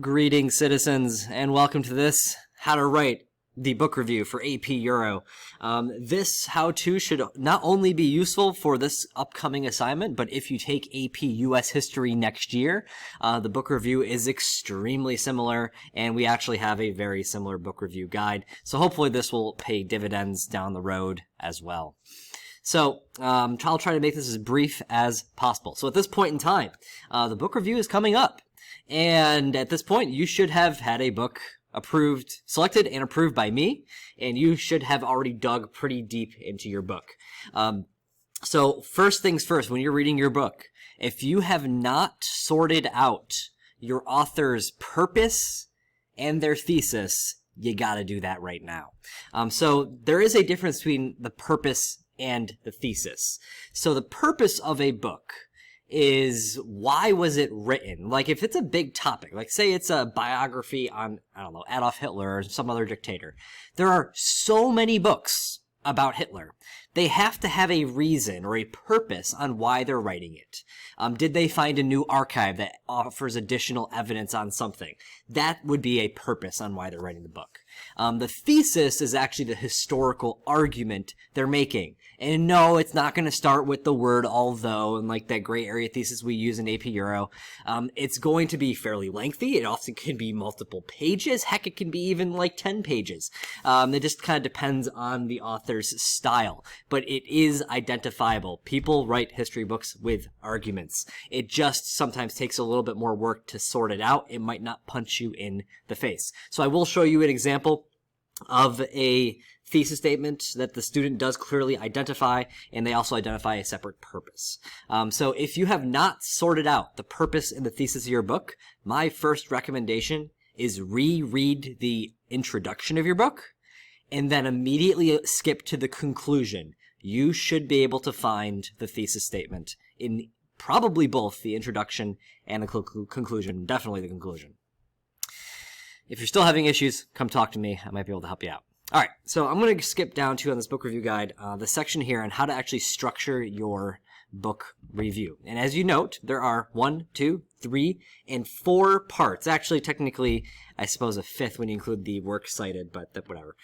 Greetings, citizens, and welcome to this How to Write the Book Review for AP Euro. This how-to should not only be useful for this upcoming assignment, but if you take AP US History next year, the book review is extremely similar, and we actually have a very similar book review guide. So hopefully this will pay dividends down the road as well. So I'll try to make this as brief as possible. So at this point in time, the book review is coming up. And at this point, you should have had a book selected and approved by me, and you should have already dug pretty deep into your book. So first things first, when you're reading your book, if you have not sorted out your author's purpose and their thesis, you gotta do that right now. So there is a difference between the purpose and the thesis. So the purpose of a book is why was it written? Like if it's a big topic, like say it's a biography on, I don't know, Adolf Hitler or some other dictator. There are so many books about Hitler. They have to have a reason or a purpose on why they're writing it. Did they find a new archive that offers additional evidence on something? That would be a purpose on why they're writing the book. The thesis is actually the historical argument they're making. And no, it's not going to start with the word although and like that gray area thesis we use in AP Euro. It's going to be fairly lengthy. It often can be multiple pages. Heck, it can be even like 10 pages. It just kind of depends on the author's style. But it is identifiable. People write history books with arguments. It just sometimes takes a little bit more work to sort it out. It might not punch you in the face. So I will show you an example of a thesis statement that the student does clearly identify, and they also identify a separate purpose. So if you have not sorted out the purpose and the thesis of your book, my first recommendation is reread the introduction of your book and then immediately skip to the conclusion. You should be able to find the thesis statement in probably both the introduction and the conclusion, definitely the conclusion. If you're still having issues, come talk to me. I might be able to help you out. All right, so I'm going to skip down to, on this book review guide, the section here on how to actually structure your book review. And as you note, there are 1, 2, 3, and 4 parts. Actually, technically, I suppose a fifth when you include the works cited, but whatever.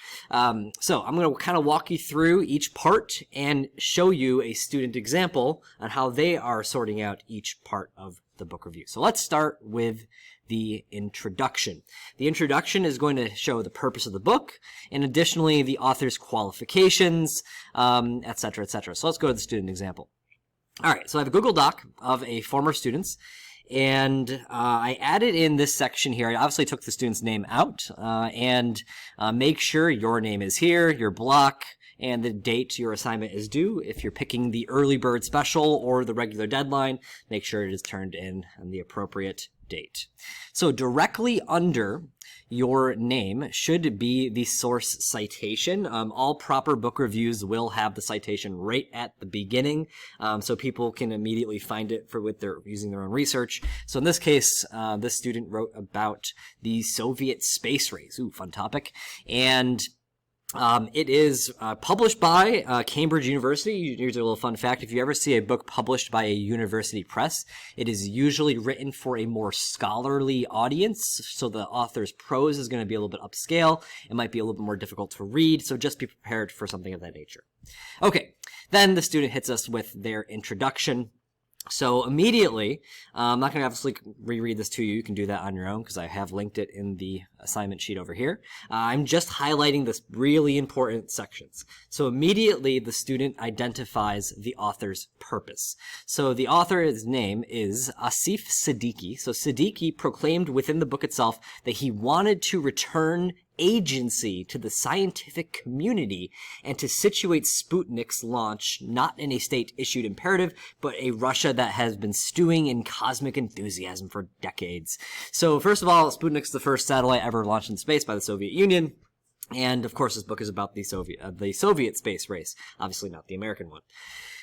So I'm going to kind of walk you through each part and show you a student example on how they are sorting out each part of the book review. So let's start with the introduction. The introduction is going to show the purpose of the book and additionally the author's qualifications, etc., etc. So let's go to the student example. All right, so I have a Google Doc of a former student's, and I added in this section here. I obviously took the student's name out, and make sure your name is here, your block, and the date your assignment is due. If you're picking the early bird special or the regular deadline, make sure it is turned in on the appropriate date. So directly under your name should be the source citation. All proper book reviews will have the citation right at the beginning, so people can immediately find it with their using their own research. So in this case, this student wrote about the Soviet space race. Ooh, fun topic. And it is published by Cambridge University. Here's a little fun fact. If you ever see a book published by a university press, it is usually written for a more scholarly audience. So the author's prose is going to be a little bit upscale. It might be a little bit more difficult to read. So just be prepared for something of that nature. Okay. Then the student hits us with their introduction. So immediately, I'm not going to obviously reread this to you. You can do that on your own because I have linked it in the assignment sheet over here. I'm just highlighting this really important sections. So immediately, the student identifies the author's purpose. So the author's name is Asif Siddiqui. So Siddiqui proclaimed within the book itself that he wanted to return agency to the scientific community and to situate Sputnik's launch not in a state-issued imperative, but a Russia that has been stewing in cosmic enthusiasm for decades. So first of all, Sputnik's the first satellite ever launched in space by the Soviet Union. And of course, this book is about the Soviet space race, obviously not the American one.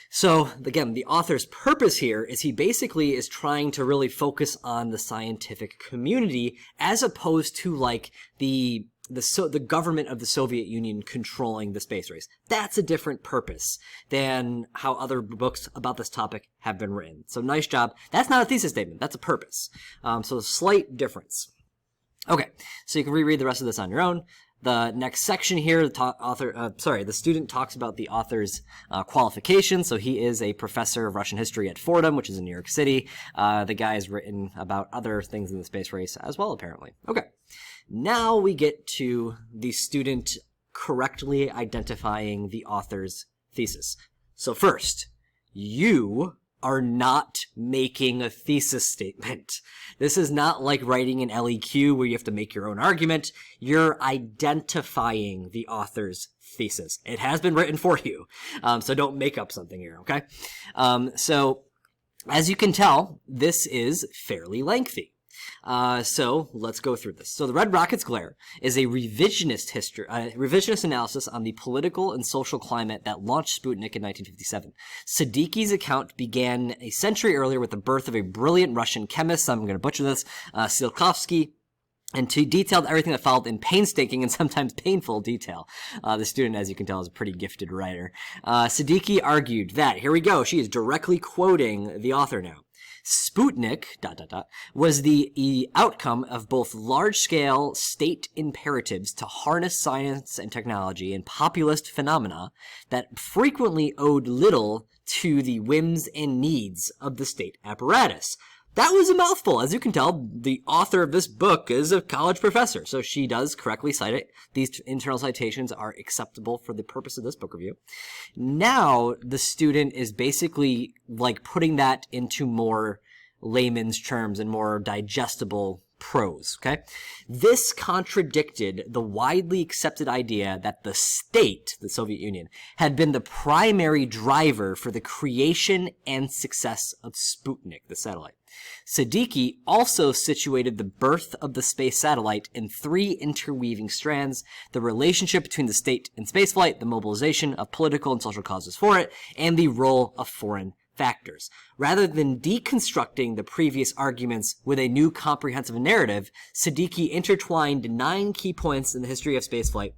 So again, the author's purpose here is he basically is trying to really focus on the scientific community as opposed to like the government of the Soviet Union controlling the space race. That's a different purpose than how other books about this topic have been written. So nice job. That's not a thesis statement. That's a purpose. So a slight difference. Okay, so you can reread the rest of this on your own. The next section here, the student talks about the author's qualification. So he is a professor of Russian history at Fordham, which is in New York City. The guy has written about other things in the space race as well, apparently. Okay, now we get to the student correctly identifying the author's thesis. So first, you are not making a thesis statement. This is not like writing an LEQ where you have to make your own argument. You're identifying the author's thesis. It has been written for you, so don't make up something here, okay? So as you can tell, this is fairly lengthy. So let's go through this. So the Red Rocket's Glare is a revisionist analysis on the political and social climate that launched Sputnik in 1957. Siddiqui's account began a century earlier with the birth of a brilliant Russian chemist, I'm going to butcher this, Tsiolkovsky, and detailed everything that followed in painstaking and sometimes painful detail. The student, as you can tell, is a pretty gifted writer. Siddiqui argued that, here we go, she is directly quoting the author now. Sputnik, was the outcome of both large-scale state imperatives to harness science and technology and populist phenomena that frequently owed little to the whims and needs of the state apparatus. That was a mouthful. As you can tell, the author of this book is a college professor, so she does correctly cite it. These internal citations are acceptable for the purpose of this book review. Now, the student is basically like putting that into more layman's terms and more digestible prose, okay? This contradicted the widely accepted idea that the state, the Soviet Union, had been the primary driver for the creation and success of Sputnik, the satellite. Siddiqui also situated the birth of the space satellite in three interweaving strands: the relationship between the state and spaceflight, the mobilization of political and social causes for it, and the role of foreign factors. Rather than deconstructing the previous arguments with a new comprehensive narrative, Siddiqui intertwined 9 key points in the history of spaceflight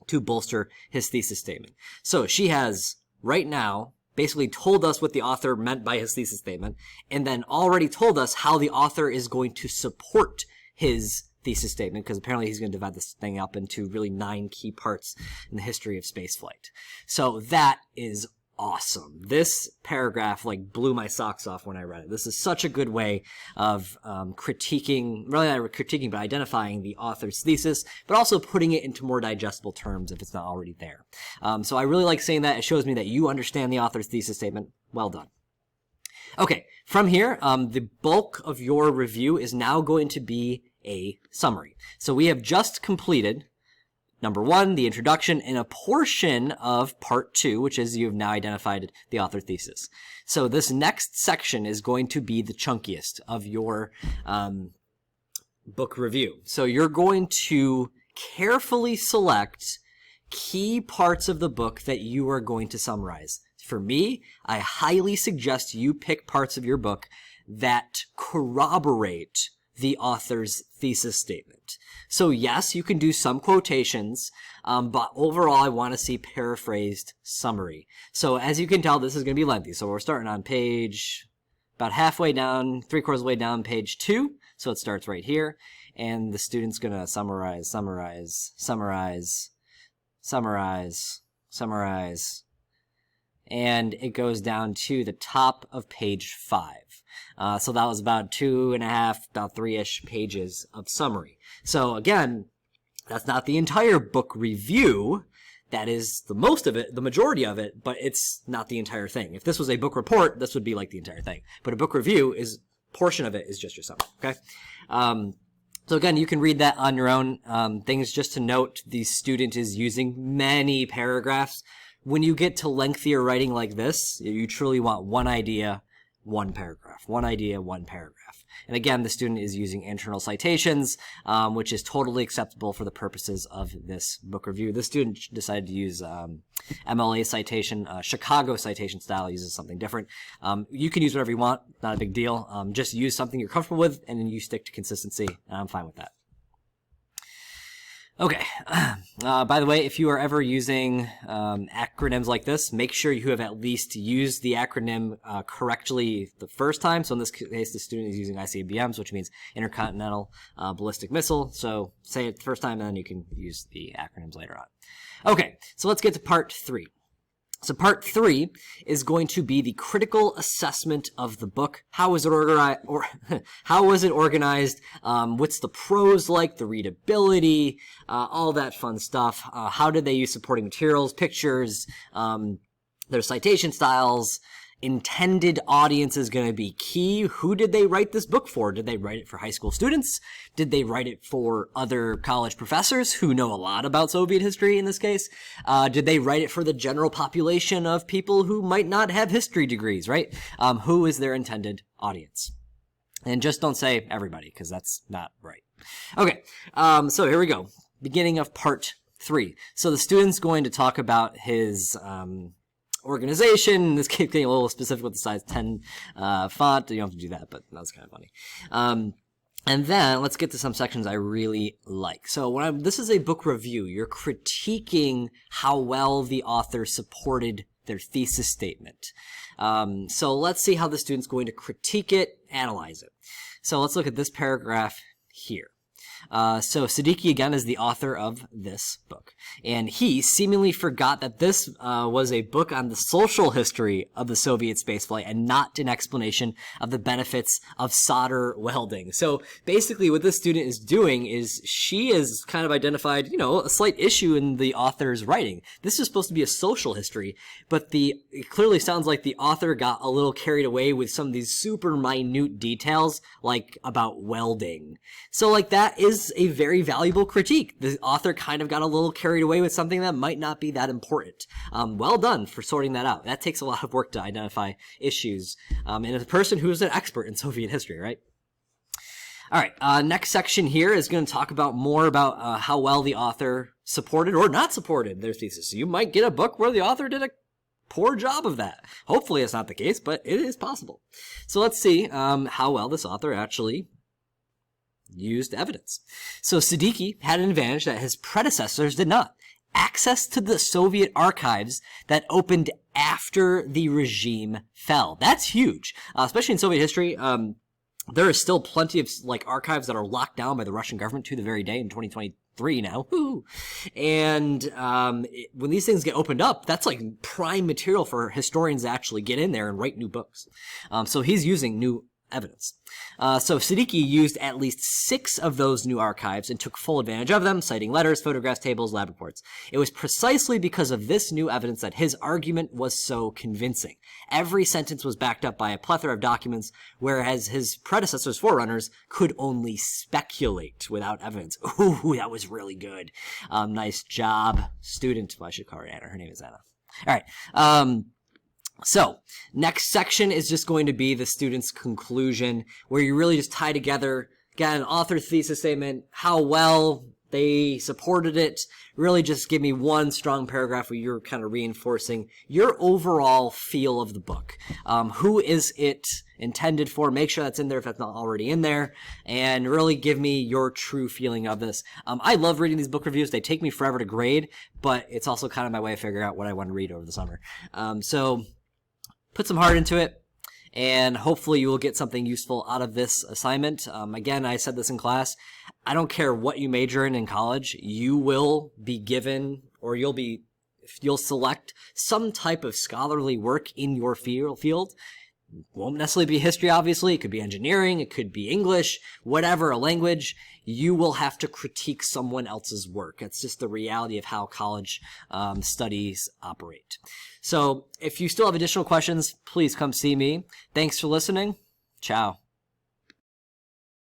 to bolster his thesis statement. So she has, right now, basically told us what the author meant by his thesis statement, and then already told us how the author is going to support his thesis statement, because apparently he's going to divide this thing up into really 9 key parts in the history of spaceflight. So that is awesome. This paragraph like blew my socks off when I read it. This is such a good way of critiquing, really not critiquing, but identifying the author's thesis, but also putting it into more digestible terms if it's not already there. So I really like saying that. It shows me that you understand the author's thesis statement. Well done. Okay, from here, the bulk of your review is now going to be a summary. So we have just completed Number 1, the introduction, and a portion of part 2, which is you've now identified the author thesis. So this next section is going to be the chunkiest of your book review. So you're going to carefully select key parts of the book that you are going to summarize. For me, I highly suggest you pick parts of your book that corroborate the author's thesis statement. So yes, you can do some quotations, but overall I want to see paraphrased summary. So as you can tell, this is going to be lengthy. So we're starting on page, about halfway down, 3/4 of the way down, page 2. So it starts right here. And the student's going to summarize, and it goes down to the top of page 5. So that was about 2.5, about 3-ish pages of summary. So again, that's not the entire book review. That is the most of it, the majority of it, but it's not the entire thing. If this was a book report, this would be like the entire thing. But a book review is, portion of it is just your summary, okay? So again, you can read that on your own. Things just to note, the student is using many paragraphs. When you get to lengthier writing like this, you truly want one idea, one paragraph. One idea, one paragraph. And again, the student is using internal citations, which is totally acceptable for the purposes of this book review. This student decided to use MLA citation. Chicago citation style uses something different. You can use whatever you want. Not a big deal. Just use something you're comfortable with, and then you stick to consistency, and I'm fine with that. Okay. By the way, if you are ever using acronyms like this, make sure you have at least used the acronym correctly the first time. So in this case, the student is using ICBMs, which means Intercontinental Ballistic Missile. So say it the first time, and then you can use the acronyms later on. Okay, so let's get to part 3. So part 3 is going to be the critical assessment of the book. How was it organized? What's the prose like? The readability? All that fun stuff. How did they use supporting materials, pictures, their citation styles? Intended audience is going to be key. Who did they write this book for? Did they write it for high school students? Did they write it for other college professors who know a lot about Soviet history in this case? Did they write it for the general population of people who might not have history degrees, right? Who is their intended audience? And just don't say everybody, because that's not right. Okay, so here we go. Beginning of part 3. So the student's going to talk about his organization. This keeps getting a little specific with the size 10 font. You don't have to do that, but that was kind of funny. And then let's get to some sections I really like. So this is a book review. You're critiquing how well the author supported their thesis statement. So let's see how the student's going to critique it, analyze it. So let's look at this paragraph here. So Siddiqui, again, is the author of this book. And he seemingly forgot that this was a book on the social history of the Soviet spaceflight and not an explanation of the benefits of solder welding. So basically what this student is doing is she has kind of identified, a slight issue in the author's writing. This is supposed to be a social history, but it clearly sounds like the author got a little carried away with some of these super minute details, like about welding. So like that is a very valuable critique. The author kind of got a little carried away with something that might not be that important. Well done for sorting that out. That takes a lot of work to identify issues. And as a person who is an expert in Soviet history, right? All right, next section here is going to talk about more about how well the author supported or not supported their thesis. So you might get a book where the author did a poor job of that. Hopefully it's not the case, but it is possible. So let's see how well this author actually used evidence. So Siddiqui had an advantage that his predecessors did not. Access to the Soviet archives that opened after the regime fell. That's huge, especially in Soviet history. There is still plenty of archives that are locked down by the Russian government to the very day in 2023 now. Woo. And when these things get opened up, that's like prime material for historians to actually get in there and write new books. So he's using new evidence. So Siddiqui used at least 6 of those new archives and took full advantage of them, citing letters, photographs, tables, lab reports. It was precisely because of this new evidence that his argument was so convincing. Every sentence was backed up by a plethora of documents, whereas his predecessors, forerunners, could only speculate without evidence. Ooh, that was really good. Nice job, student. Well, I should call her Anna. Her name is Anna. All right. So, next section is just going to be the student's conclusion, where you really just tie together, again, author thesis statement, how well they supported it. Really just give me one strong paragraph where you're kind of reinforcing your overall feel of the book. Who is it intended for? Make sure that's in there if that's not already in there. And really give me your true feeling of this. I love reading these book reviews. They take me forever to grade, but it's also kind of my way of figuring out what I want to read over the summer. So put some heart into it, and hopefully you will get something useful out of this assignment. Again, I said this in class. I don't care what you major in college. You will be given, or you'll select some type of scholarly work in your field. It won't necessarily be history, obviously. It could be engineering. It could be English, whatever, a language. You will have to critique someone else's work. It's just the reality of how college studies operate. So if you still have additional questions, please come see me. Thanks for listening. Ciao.